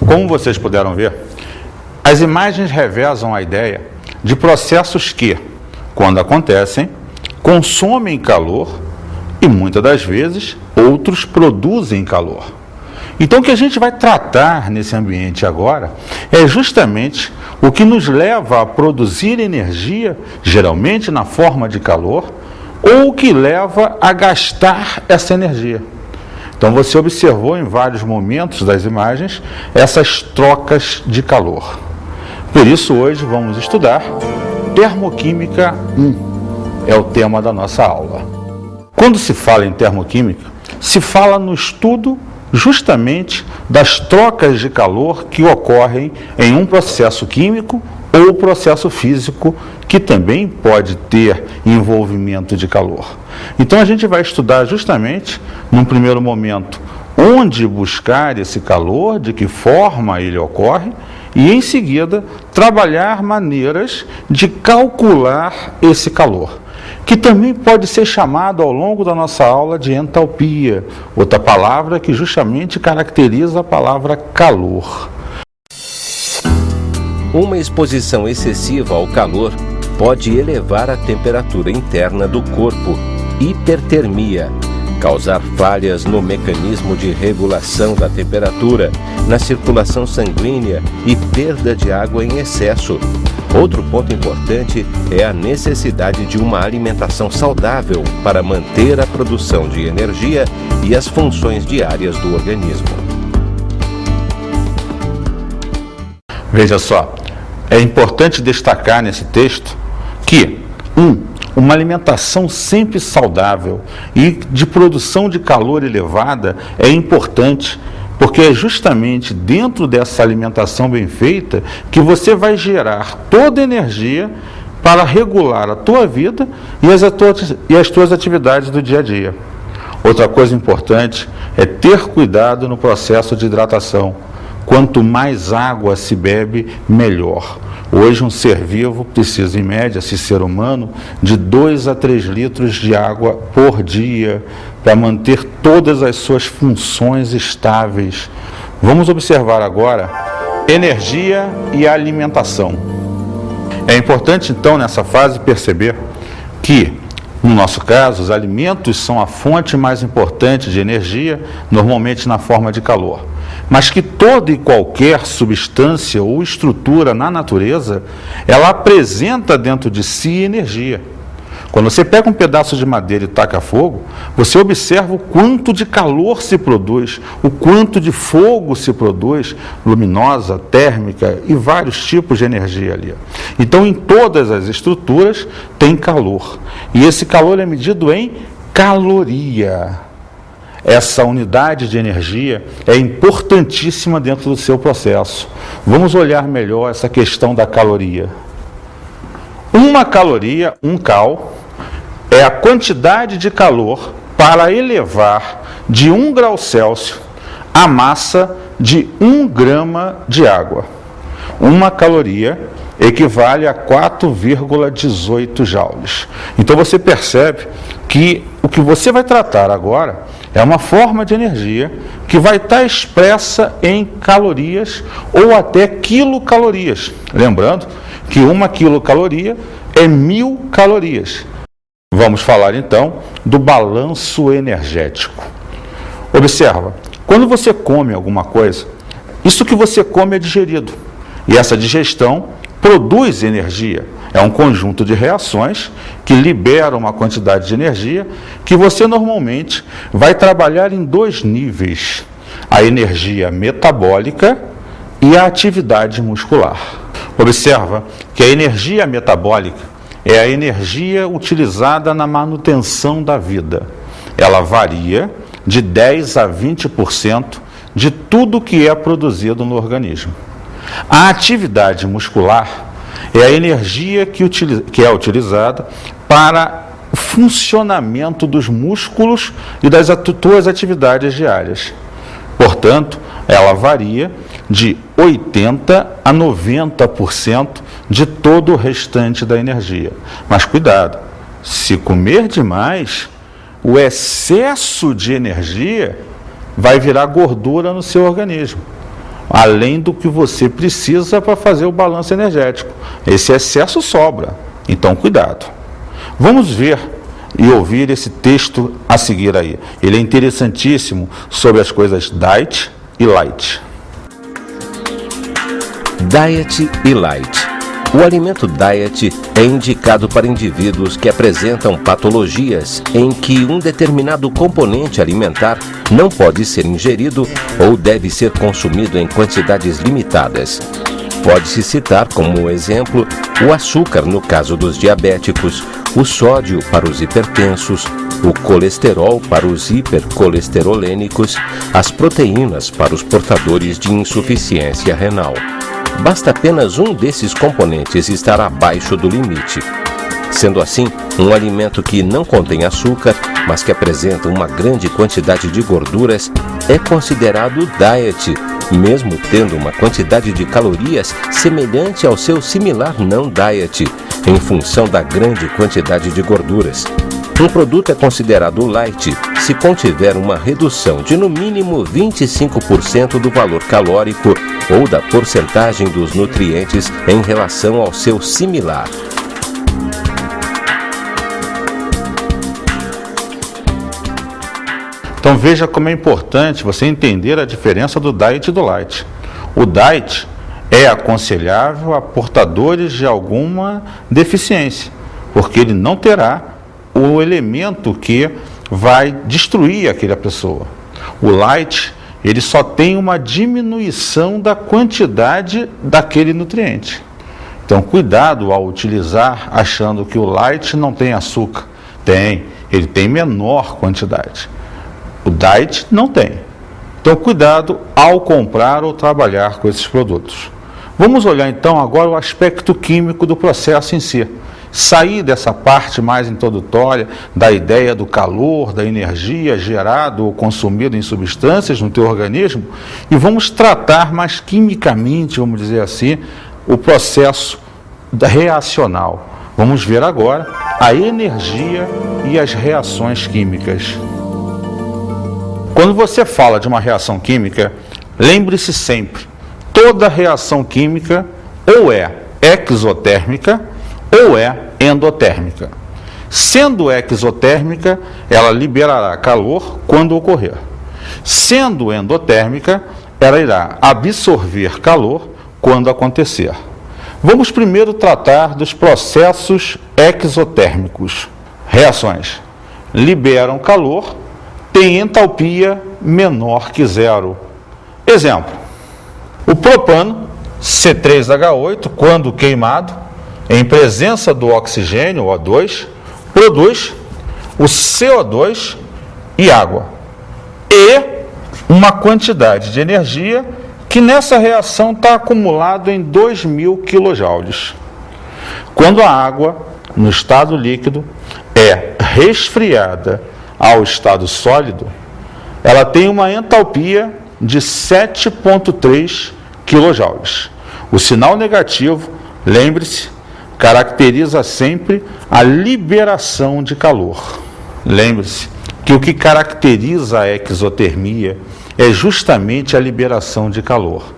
Como vocês puderam ver, as imagens revezam a ideia de processos que, quando acontecem, consomem calor e, muitas das vezes, outros produzem calor. Então, o que a gente vai tratar nesse ambiente agora é justamente o que nos leva a produzir energia, geralmente na forma de calor, ou o que leva a gastar essa energia. Então você observou em vários momentos das imagens essas trocas de calor. Por isso hoje vamos estudar Termoquímica 1, é o tema da nossa aula. Quando se fala em termoquímica, se fala no estudo justamente das trocas de calor que ocorrem em um processo químico ou processo físico que também pode ter envolvimento de calor. Então a gente vai estudar justamente, num primeiro momento, onde buscar esse calor, de que forma ele ocorre, e em seguida trabalhar maneiras de calcular esse calor, que também pode ser chamado ao longo da nossa aula de entalpia, outra palavra que justamente caracteriza a palavra calor. Uma exposição excessiva ao calor pode elevar a temperatura interna do corpo, hipertermia, causar falhas no mecanismo de regulação da temperatura, na circulação sanguínea e perda de água em excesso. Outro ponto importante é a necessidade de uma alimentação saudável para manter a produção de energia e as funções diárias do organismo. Veja só, é importante destacar nesse texto que, uma alimentação sempre saudável e de produção de calor elevada é importante, porque é justamente dentro dessa alimentação bem feita que você vai gerar toda a energia para regular a tua vida e as tuas atividades do dia a dia. Outra coisa importante é ter cuidado no processo de hidratação. Quanto mais água se bebe, melhor. Hoje um ser vivo precisa, em média, esse ser humano, de 2 a 3 litros de água por dia para manter todas as suas funções estáveis. Vamos observar agora energia e alimentação. É importante, então, nessa fase, perceber que, no nosso caso, os alimentos são a fonte mais importante de energia, normalmente na forma de calor. Mas que toda e qualquer substância ou estrutura na natureza, ela apresenta dentro de si energia. Quando você pega um pedaço de madeira e taca fogo, você observa o quanto de calor se produz, o quanto de fogo se produz, luminosa, térmica e vários tipos de energia ali. Então, em todas as estruturas tem calor. E esse calor é medido em caloria. Essa unidade de energia é importantíssima dentro do seu processo. Vamos olhar melhor essa questão da caloria. Uma caloria, 1 cal, é a quantidade de calor para elevar de 1 grau Celsius a massa de 1 grama de água. Uma caloria equivale a 4,18 joules. Então você percebe que o que você vai tratar agora é uma forma de energia que vai estar expressa em calorias ou até quilocalorias. Lembrando que 1 quilocaloria é 1000 calorias. Vamos falar então do balanço energético. Observa, quando você come alguma coisa, isso que você come é digerido. E essa digestão produz energia. É um conjunto de reações que liberam uma quantidade de energia que você normalmente vai trabalhar em 2 níveis: a energia metabólica e a atividade muscular. Observa que a energia metabólica é a energia utilizada na manutenção da vida. ela varia de 10 a 20% de tudo que é produzido no organismo. A atividade muscular é a energia que é utilizada para o funcionamento dos músculos e das tuas atividades diárias. Portanto, ela varia de 80% a 90% de todo o restante da energia. Mas cuidado, se comer demais, o excesso de energia vai virar gordura no seu organismo, além do que você precisa para fazer o balanço energético. Esse excesso sobra, então cuidado. Vamos ver e ouvir esse texto a seguir aí. Ele é interessantíssimo sobre as coisas diet e light. Diet e light. O alimento diet é indicado para indivíduos que apresentam patologias em que um determinado componente alimentar não pode ser ingerido ou deve ser consumido em quantidades limitadas. Pode-se citar como exemplo o açúcar no caso dos diabéticos, o sódio para os hipertensos, o colesterol para os hipercolesterolênicos, as proteínas para os portadores de insuficiência renal. Basta apenas um desses componentes estar abaixo do limite. Sendo assim, um alimento que não contém açúcar, mas que apresenta uma grande quantidade de gorduras, é considerado diet, mesmo tendo uma quantidade de calorias semelhante ao seu similar não diet, em função da grande quantidade de gorduras. Um produto é considerado light se contiver uma redução de no mínimo 25% do valor calórico ou da porcentagem dos nutrientes em relação ao seu similar. Então veja como é importante você entender a diferença do diet e do light. O diet é aconselhável a portadores de alguma deficiência, porque ele não terá o elemento que vai destruir aquela pessoa. O light, ele só tem uma diminuição da quantidade daquele nutriente. Então, cuidado ao utilizar achando que o light não tem açúcar. Tem, ele tem menor quantidade. O diet não tem. Então, cuidado ao comprar ou trabalhar com esses produtos. Vamos olhar então agora o aspecto químico do processo em si. Sair dessa parte mais introdutória da ideia do calor, da energia gerado ou consumido em substâncias no teu organismo e vamos tratar mais quimicamente, vamos dizer assim, o processo reacional. Vamos ver agora a energia e as reações químicas. Quando você fala de uma reação química, lembre-se sempre, toda reação química ou é exotérmica ou é endotérmica. Sendo exotérmica, ela liberará calor quando ocorrer. Sendo endotérmica, ela irá absorver calor quando acontecer. Vamos primeiro tratar dos processos exotérmicos. Reações liberam calor, têm entalpia menor que zero. Exemplo, o propano, C3H8, quando queimado, em presença do oxigênio, O2, produz o CO2 e água. E uma quantidade de energia que nessa reação está acumulado em 2.000 kJ. Quando a água, no estado líquido, é resfriada ao estado sólido, ela tem uma entalpia de 7,3 kJ. O sinal negativo, lembre-se, caracteriza sempre a liberação de calor. Lembre-se que o que caracteriza a exotermia é justamente a liberação de calor,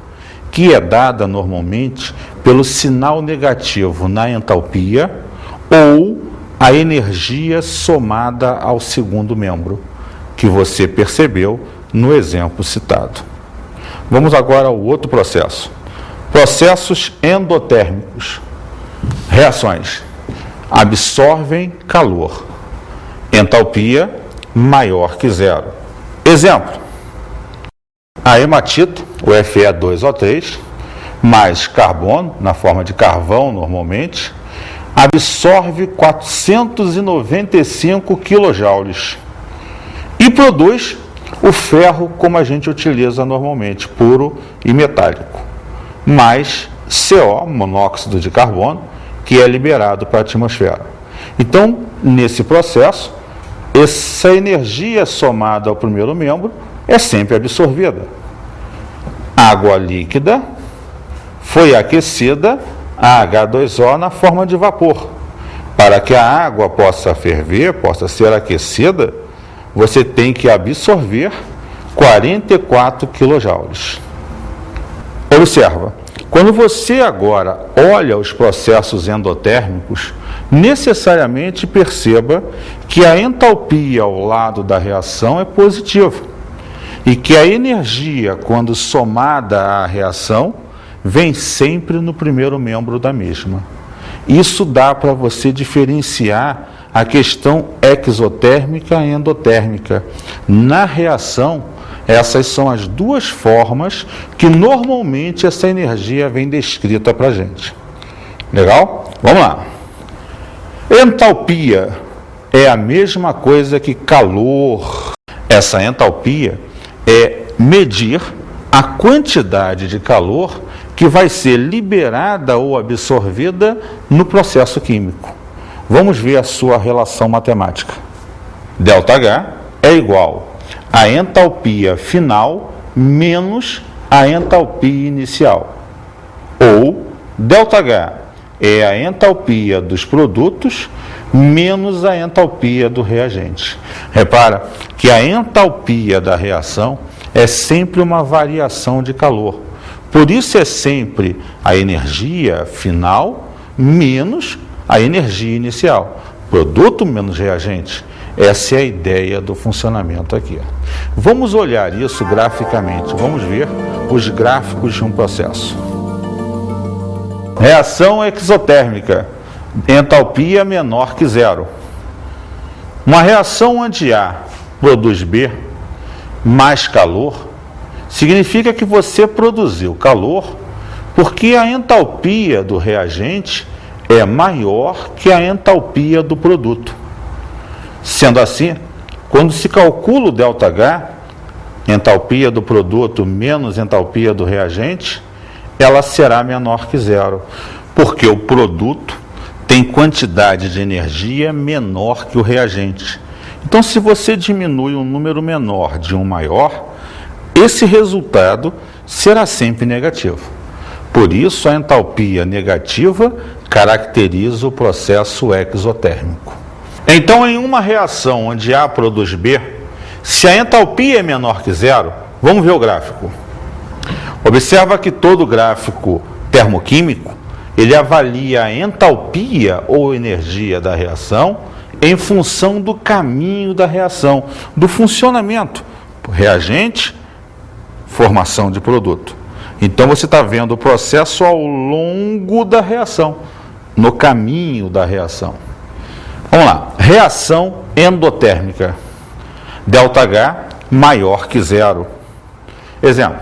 que é dada normalmente pelo sinal negativo na entalpia ou a energia somada ao segundo membro, que você percebeu no exemplo citado. Vamos agora ao outro processo. Processos endotérmicos. Reações. Absorvem calor. Entalpia maior que zero. Exemplo. A hematita, o Fe2O3, mais carbono, na forma de carvão normalmente, absorve 495 kJ. e produz o ferro como a gente utiliza normalmente, puro e metálico, mais CO, monóxido de carbono, que é liberado para a atmosfera. Então, nesse processo, essa energia somada ao primeiro membro é sempre absorvida. Água líquida foi aquecida a H2O na forma de vapor. Para que a água possa ferver, possa ser aquecida, você tem que absorver 44 kJ. Observa, quando você agora olha os processos endotérmicos, necessariamente perceba que a entalpia ao lado da reação é positiva e que a energia, quando somada à reação, vem sempre no primeiro membro da mesma. Isso dá para você diferenciar a questão exotérmica e endotérmica. Na reação, essas são as duas formas que normalmente essa energia vem descrita para a gente. Legal? Vamos lá. Entalpia é a mesma coisa que calor. Essa entalpia é medir a quantidade de calor que vai ser liberada ou absorvida no processo químico. Vamos ver a sua relação matemática. ΔH é igual a entalpia final menos a entalpia inicial. Ou ΔH é a entalpia dos produtos menos a entalpia do reagente. Repara que a entalpia da reação é sempre uma variação de calor. Por isso é sempre a energia final menos a energia inicial. Produto menos reagente. Essa é a ideia do funcionamento aqui. Vamos olhar isso graficamente. Vamos ver os gráficos de um processo. Reação exotérmica. Entalpia menor que zero. Uma reação onde A produz B mais calor, significa que você produziu calor porque a entalpia do reagente é maior que a entalpia do produto. Sendo assim, quando se calcula o ΔH, entalpia do produto menos entalpia do reagente, ela será menor que zero, porque o produto tem quantidade de energia menor que o reagente. Então, se você diminui um número menor de um maior, esse resultado será sempre negativo. Por isso, a entalpia negativa caracteriza o processo exotérmico. Então, em uma reação onde A produz B, se a entalpia é menor que zero, vamos ver o gráfico. Observa que todo gráfico termoquímico, ele avalia a entalpia ou energia da reação em função do caminho da reação, do funcionamento, reagente, formação de produto. Então você está vendo o processo ao longo da reação, no caminho da reação. Vamos lá, reação endotérmica. ΔH maior que zero. Exemplo,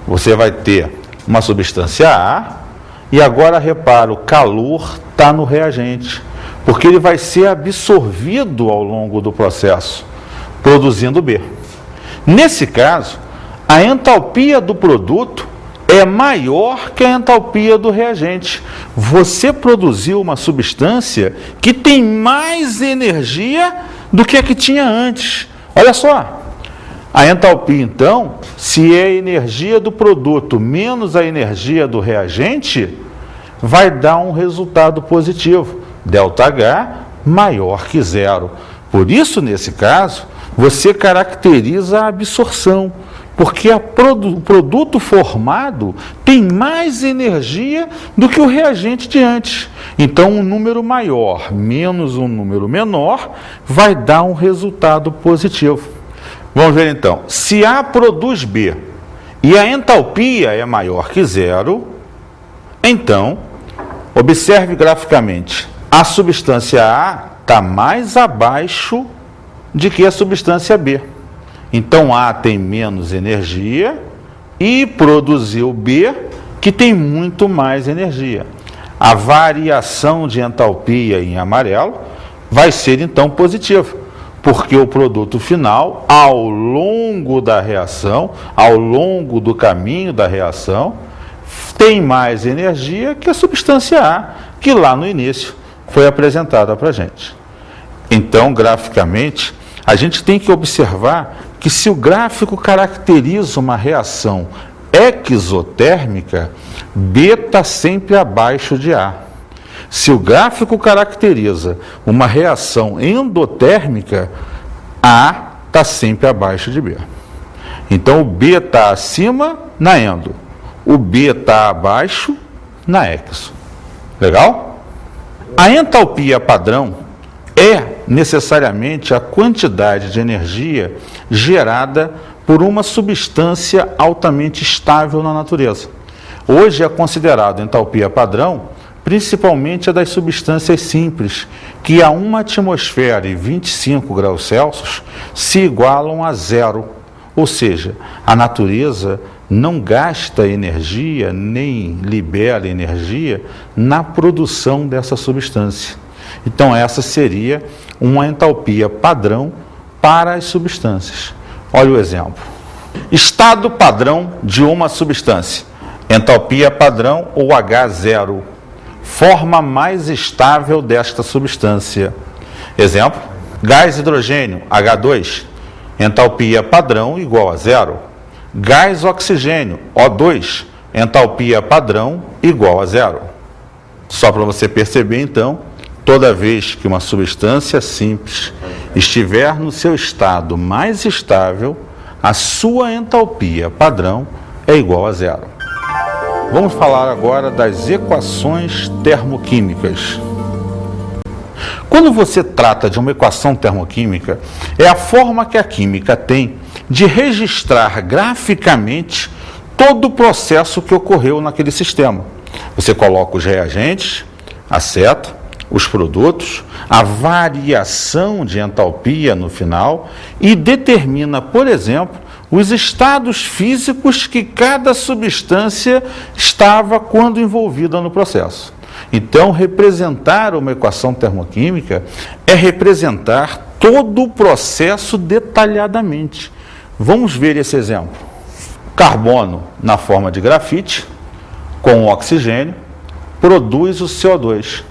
você vai ter uma substância A e agora repara, o calor está no reagente, porque ele vai ser absorvido ao longo do processo, produzindo B. Nesse caso, a entalpia do produto é maior que a entalpia do reagente. Você produziu uma substância que tem mais energia do que a que tinha antes. Olha só, a entalpia, então, se é a energia do produto menos a energia do reagente, vai dar um resultado positivo. ΔH maior que zero. Por isso, nesse caso, você caracteriza a absorção, porque o produto formado tem mais energia do que o reagente de antes. Então, um número maior menos um número menor vai dar um resultado positivo. Vamos ver então, se A produz B e a entalpia é maior que zero, então, observe graficamente, a substância A está mais abaixo de que a substância B. Então, A tem menos energia e produziu B, que tem muito mais energia. A variação de entalpia em amarelo vai ser, então, positiva, Porque o produto final, ao longo da reação, ao longo do caminho da reação, tem mais energia que a substância A, que lá no início foi apresentada para a gente. Então, graficamente, a gente tem que observar que se o gráfico caracteriza uma reação exotérmica, B está sempre abaixo de A. Se o gráfico caracteriza uma reação endotérmica, A está sempre abaixo de B. Então, o B está acima na endo, o B está abaixo na exo. Legal? A entalpia padrão é necessariamente a quantidade de energia gerada por uma substância altamente estável na natureza. Hoje é considerado entalpia padrão principalmente a das substâncias simples, que a 1 atmosfera e 25 graus Celsius se igualam a zero. Ou seja, a natureza não gasta energia, nem libera energia na produção dessa substância. Então, essa seria uma entalpia padrão para as substâncias. Olha o exemplo. Estado padrão de uma substância. Entalpia padrão ou H0. Forma mais estável desta substância. Exemplo, gás hidrogênio, H2, entalpia padrão igual a zero. Gás oxigênio, O2, entalpia padrão igual a zero. Só para você perceber, então, toda vez que uma substância simples estiver no seu estado mais estável, a sua entalpia padrão é igual a zero. Vamos falar agora das equações termoquímicas. Quando você trata de uma equação termoquímica, é a forma que a química tem de registrar graficamente todo o processo que ocorreu naquele sistema. Você coloca os reagentes, a seta, os produtos, a variação de entalpia no final e determina, por exemplo, os estados físicos que cada substância estava quando envolvida no processo. Então, representar uma equação termoquímica é representar todo o processo detalhadamente. Vamos ver esse exemplo. Carbono, na forma de grafite, com o oxigênio, produz o CO2,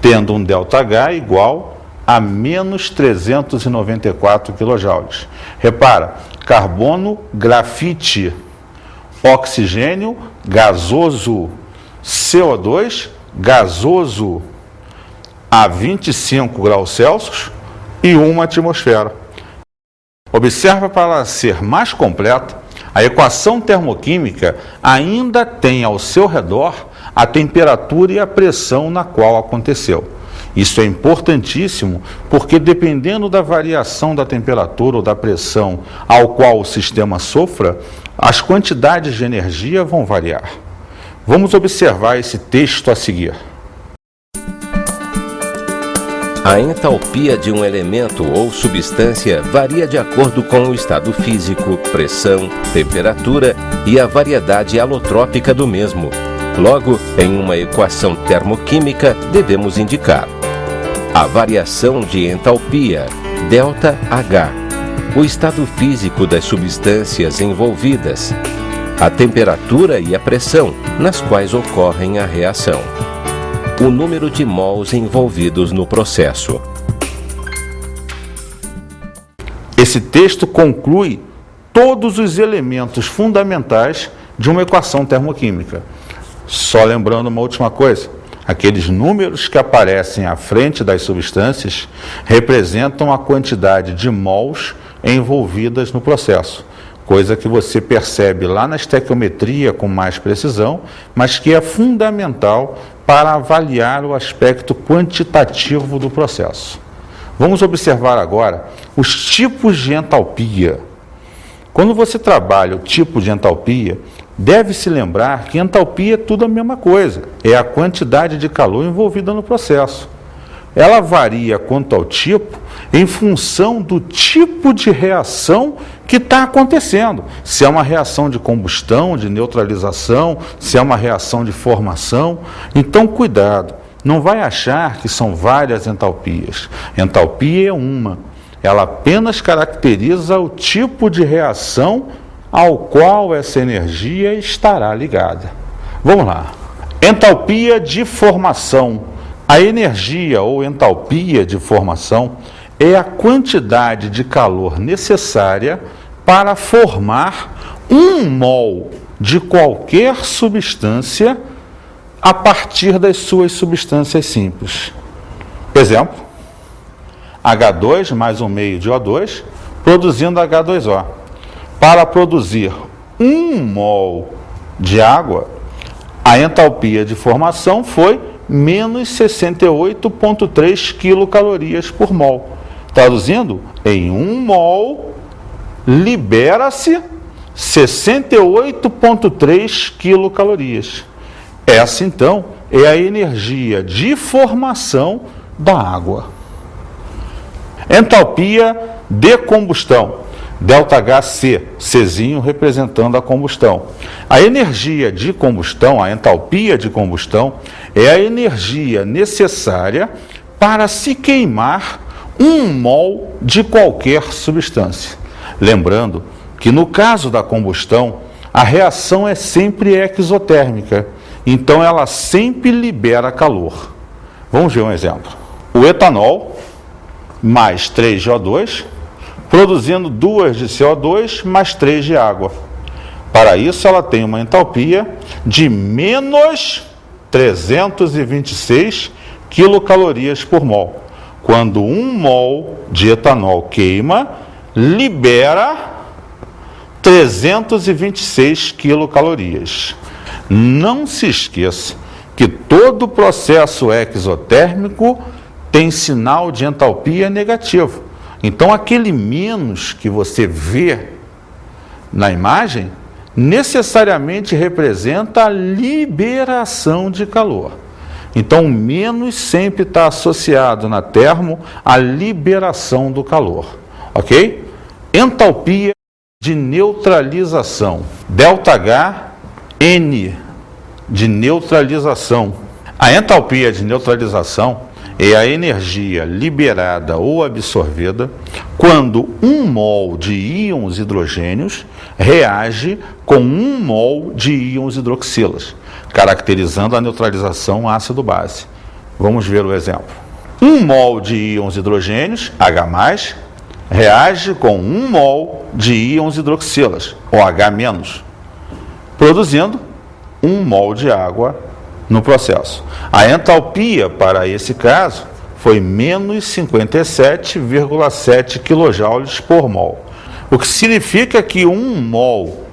tendo um ΔH igual a menos 394 kJ. Repara, carbono, grafite, oxigênio, gasoso, CO2, gasoso a 25 graus Celsius e 1 atmosfera. Observa, para ela ser mais completa, a equação termoquímica ainda tem ao seu redor a temperatura e a pressão na qual aconteceu. Isso é importantíssimo porque, dependendo da variação da temperatura ou da pressão ao qual o sistema sofra, as quantidades de energia vão variar. Vamos observar esse texto a seguir. A entalpia de um elemento ou substância varia de acordo com o estado físico, pressão, temperatura e a variedade alotrópica do mesmo. Logo, em uma equação termoquímica, devemos indicar a variação de entalpia, ΔH, o estado físico das substâncias envolvidas, a temperatura e a pressão nas quais ocorre a reação, o número de mols envolvidos no processo. Esse texto conclui todos os elementos fundamentais de uma equação termoquímica. Só lembrando uma última coisa, aqueles números que aparecem à frente das substâncias representam a quantidade de mols envolvidas no processo, coisa que você percebe lá na estequiometria com mais precisão, mas que é fundamental para avaliar o aspecto quantitativo do processo. Vamos observar agora os tipos de entalpia. Quando você trabalha o tipo de entalpia, deve-se lembrar que entalpia é tudo a mesma coisa, é a quantidade de calor envolvida no processo. Ela varia quanto ao tipo em função do tipo de reação que está acontecendo. Se é uma reação de combustão, de neutralização, se é uma reação de formação. Então, cuidado, não vai achar que são várias entalpias. Entalpia é uma. ela apenas caracteriza o tipo de reação ao qual essa energia estará ligada. Vamos lá. Entalpia de formação. A energia ou entalpia de formação é a quantidade de calor necessária para formar 1 mol de qualquer substância a partir das suas substâncias simples. Exemplo, H2 mais 1 meio de O2, produzindo H2O. Para produzir 1 mol de água, a entalpia de formação foi menos 68,3 quilocalorias por mol. Traduzindo, em 1 mol, libera-se 68,3 quilocalorias. Essa, então, é a energia de formação da água. Entalpia de combustão. ΔHC, Czinho representando a combustão. A energia de combustão, a entalpia de combustão, é a energia necessária para se queimar 1 mol de qualquer substância. Lembrando que no caso da combustão, a reação é sempre exotérmica, então ela sempre libera calor. Vamos ver um exemplo. O etanol mais 3 de O2, produzindo 2 de CO2 mais 3 de água. Para isso, ela tem uma entalpia de menos 326 quilocalorias por mol. Quando 1 mol de etanol queima, libera 326 quilocalorias. Não se esqueça que todo processo exotérmico tem sinal de entalpia negativo. Então, aquele menos que você vê na imagem, necessariamente representa a liberação de calor. Então, o menos sempre está associado na termo à liberação do calor. Ok? Entalpia de neutralização. ΔH, N, de neutralização. A entalpia de neutralização é a energia liberada ou absorvida quando 1 mol de íons hidrogênios reage com 1 mol de íons hidroxilas, caracterizando a neutralização ácido-base. Vamos ver o exemplo. 1 mol de íons hidrogênios, H+, reage com 1 mol de íons hidroxilas, OH-, produzindo 1 mol de água no processo. A entalpia para esse caso foi menos 57,7 kJ por mol, o que significa que 1 mol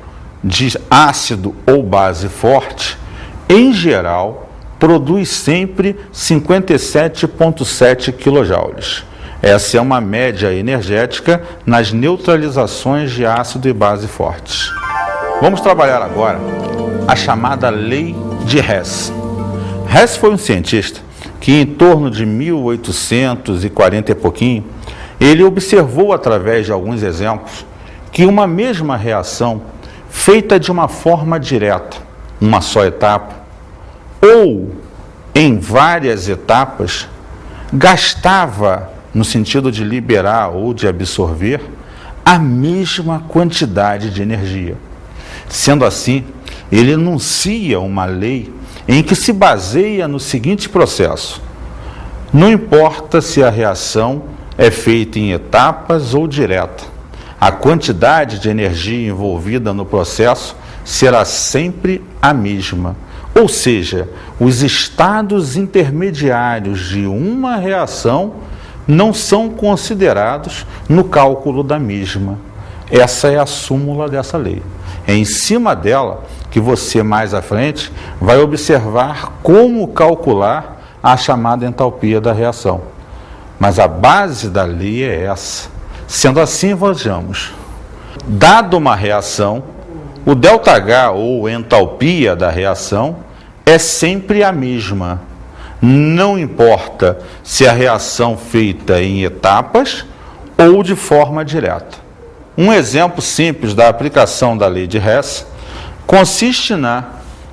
de ácido ou base forte, em geral, produz sempre 57,7 kJ. Essa é uma média energética nas neutralizações de ácido e base fortes. Vamos trabalhar agora a chamada lei de Hess. Hess foi um cientista que, em torno de 1840 e pouquinho, ele observou, através de alguns exemplos, que uma mesma reação, feita de uma forma direta, uma só etapa, ou em várias etapas, gastava, no sentido de liberar ou de absorver, a mesma quantidade de energia. Sendo assim, ele enuncia uma lei em que se baseia no seguinte processo: não importa se a reação é feita em etapas ou direta, a quantidade de energia envolvida no processo será sempre a mesma. Ou seja, os estados intermediários de uma reação não são considerados no cálculo da mesma. Essa é a súmula dessa lei. É em cima dela que você, mais à frente, vai observar como calcular a chamada entalpia da reação. Mas a base da lei é essa. Sendo assim, vejamos. Dada uma reação, o ΔH, ou entalpia da reação, é sempre a mesma. Não importa se a reação feita em etapas ou de forma direta. Um exemplo simples da aplicação da lei de Hess consiste na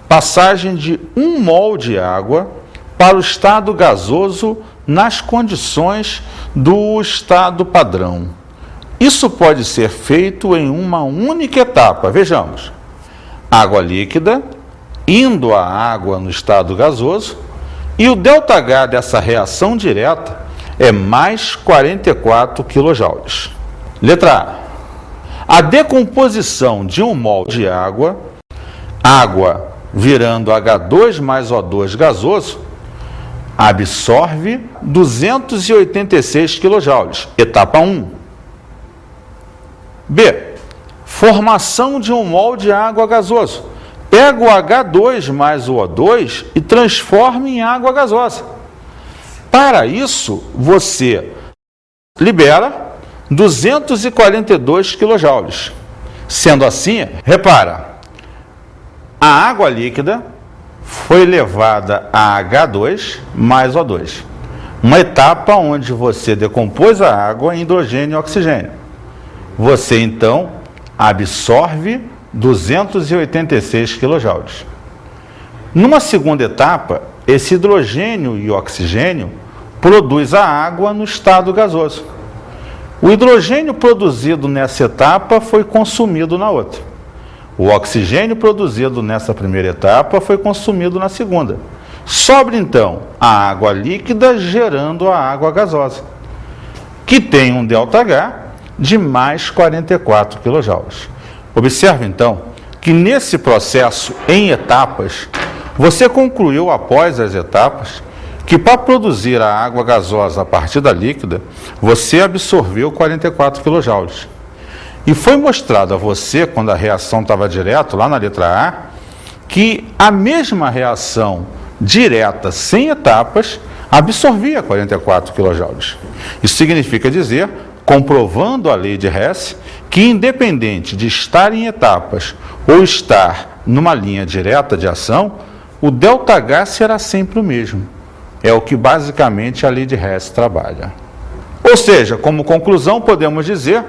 passagem de 1 mol de água para o estado gasoso nas condições do estado padrão. Isso pode ser feito em uma única etapa. Vejamos, água líquida indo à água no estado gasoso, e o ΔH dessa reação direta é mais 44 kJ. Letra A. A decomposição de 1 mol de água virando H2 mais O2 gasoso, absorve 286 kJ, etapa 1. B. Formação de 1 mol de água gasoso. Pega o H2 mais o O2 e transforma em água gasosa. Para isso, você libera 242 kJ. Sendo assim, repara, a água líquida foi levada a H2 mais O2. Uma etapa onde você decompôs a água em hidrogênio e oxigênio. Você, então, absorve 286 kJ. Numa segunda etapa, esse hidrogênio e oxigênio produz a água no estado gasoso. O hidrogênio produzido nessa etapa foi consumido na outra. O oxigênio produzido nessa primeira etapa foi consumido na segunda. Sobra, então, a água líquida gerando a água gasosa, que tem um ΔH de mais 44 kJ. Observe, então, que nesse processo em etapas, você concluiu após as etapas que para produzir a água gasosa a partir da líquida, você absorveu 44 kJ. E foi mostrado a você, quando a reação estava direto, lá na letra A, que a mesma reação direta, sem etapas, absorvia 44 kJ. Isso significa dizer, comprovando a lei de Hess, que independente de estar em etapas ou estar numa linha direta de ação, o ΔH será sempre o mesmo. É o que basicamente a lei de Hess trabalha. Ou seja, como conclusão, podemos dizer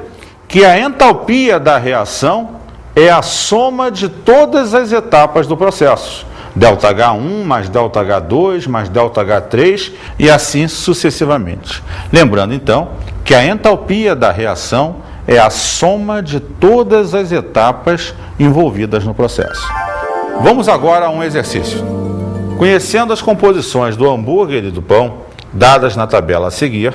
que a entalpia da reação é a soma de todas as etapas do processo. ΔH1 mais ΔH2 mais ΔH3 e assim sucessivamente. Lembrando, então, que a entalpia da reação é a soma de todas as etapas envolvidas no processo. Vamos agora a um exercício. Conhecendo as composições do hambúrguer e do pão, dadas na tabela a seguir,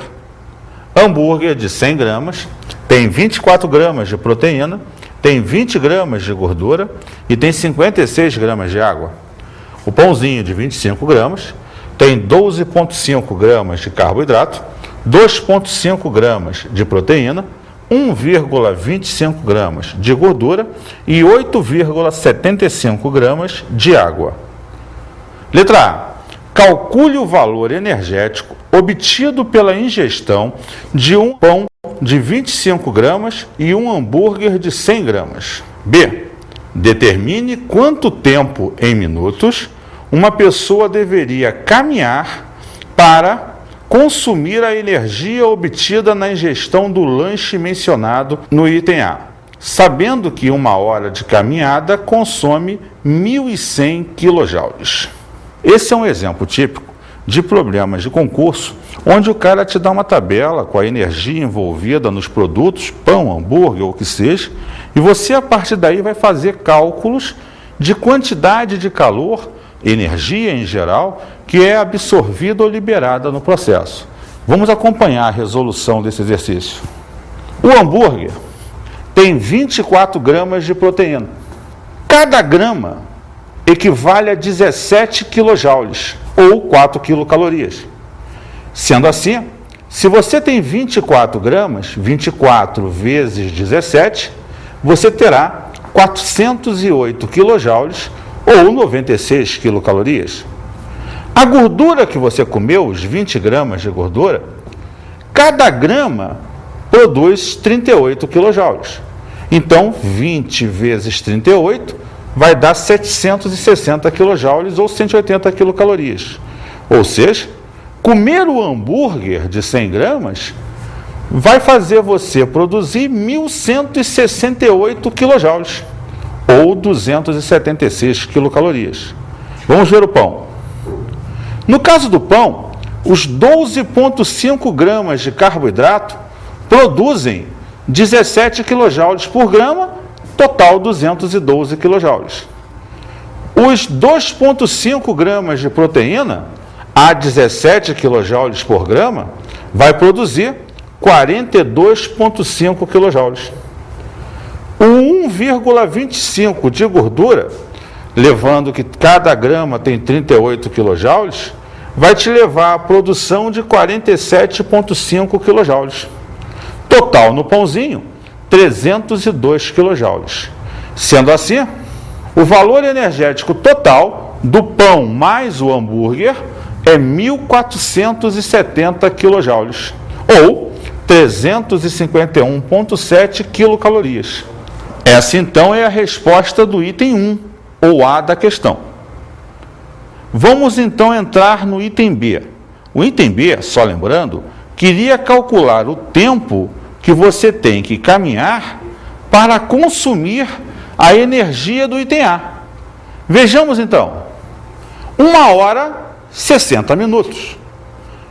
hambúrguer de 100 gramas tem 24 gramas de proteína, tem 20 gramas de gordura e tem 56 gramas de água. O pãozinho de 25 gramas tem 12,5 gramas de carboidrato, 2,5 gramas de proteína, 1,25 gramas de gordura e 8,75 gramas de água. Letra A. Calcule o valor energético obtido pela ingestão de um pão de 25 gramas e um hambúrguer de 100 gramas. B. Determine quanto tempo em minutos uma pessoa deveria caminhar para consumir a energia obtida na ingestão do lanche mencionado no item A, sabendo que 1 hora de caminhada consome 1.100 kJ. Esse é um exemplo típico de problemas de concurso, onde o cara te dá uma tabela com a energia envolvida nos produtos, pão, hambúrguer ou o que seja, e você a partir daí vai fazer cálculos de quantidade de calor, energia em geral, que é absorvida ou liberada no processo. Vamos acompanhar a resolução desse exercício. O hambúrguer tem 24 gramas de proteína. Cada grama equivale a 17 kJ, ou 4 quilocalorias. Sendo assim, se você tem 24 gramas, 24 vezes 17, você terá 408 kJ, ou 96 quilocalorias. A gordura que você comeu, os 20 gramas de gordura, cada grama produz 38 kJ. Então, 20 vezes 38 vai dar 760 kJ ou 180 quilocalorias. Ou seja, comer o hambúrguer de 100 gramas vai fazer você produzir 1.168 kJ ou 276 quilocalorias. Vamos ver o pão. No caso do pão, os 12,5 gramas de carboidrato produzem 17 kJ por grama, total 212 kJ. Os 2,5 gramas de proteína, a 17 kJ por grama, vai produzir 42,5 kJ. O 1,25 de gordura, levando que cada grama tem 38 kJ, vai te levar à produção de 47,5 kJ. Total no pãozinho, 302 kJ. Sendo assim, o valor energético total do pão mais o hambúrguer é 1.470 kJ, ou 351,7 quilocalorias. Essa então é a resposta do item 1, ou A da questão. Vamos então entrar no item B. O item B, só lembrando, queria calcular o tempo que você tem que caminhar para consumir a energia do item A. Vejamos então. 1 hora 60 minutos.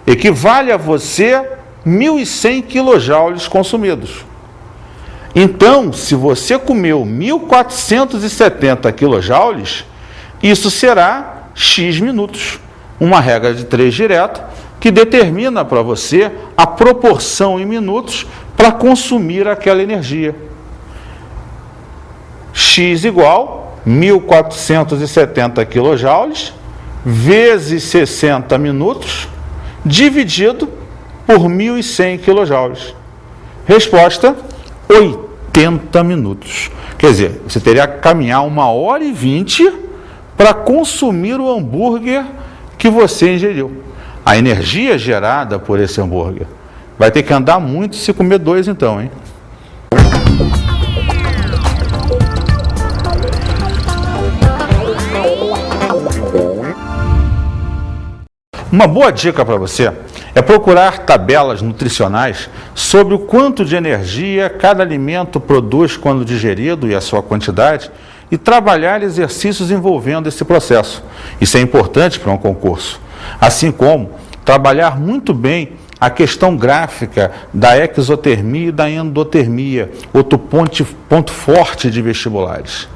Equivale a você 1.100 kJ consumidos. Então, se você comeu 1.470 kJ, isso será X minutos. Uma regra de 3 direta que determina para você a proporção em minutos para consumir aquela energia. X igual 1.470 kJ vezes 60 minutos dividido por 1.100 kJ. Resposta, 80 minutos. Quer dizer, você teria que caminhar 1h20 para consumir o hambúrguer que você ingeriu. A energia gerada por esse hambúrguer. Vai ter que andar muito se comer 2 então, hein? Uma boa dica para você é procurar tabelas nutricionais sobre o quanto de energia cada alimento produz quando digerido e a sua quantidade, e trabalhar exercícios envolvendo esse processo. Isso é importante para um concurso. Assim como trabalhar muito bem a questão gráfica da exotermia e da endotermia, outro ponto forte de vestibulares.